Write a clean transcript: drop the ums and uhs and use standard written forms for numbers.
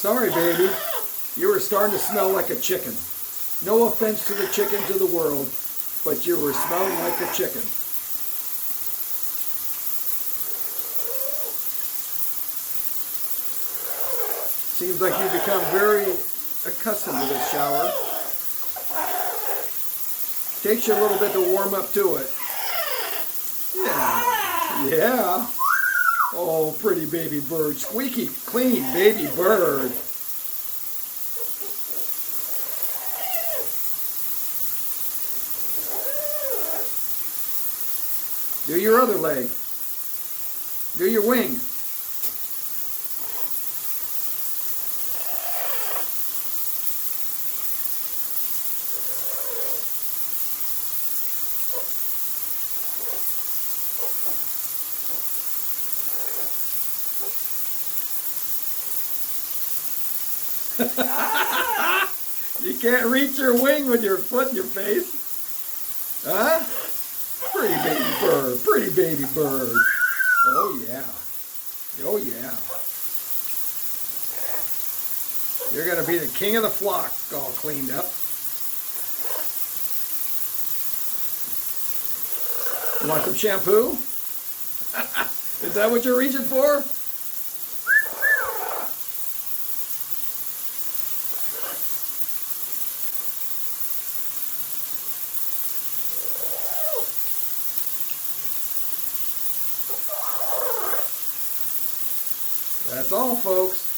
Sorry, baby. You were starting to smell like a chicken. No offense to the chickens of the world, but you were smelling like a chicken. Seems like you've become very accustomed to this shower. Takes you a little bit to warm up to it. Yeah. Yeah. Oh, pretty baby bird. Squeaky clean baby bird. Do your other leg. Do your wing. You can't reach your wing with your foot in your face. Huh? Pretty baby bird. Pretty baby bird. Oh, yeah. Oh, yeah. You're going to be the king of the flock all cleaned up. You want some shampoo? Is that what you're reaching for? That's all, folks.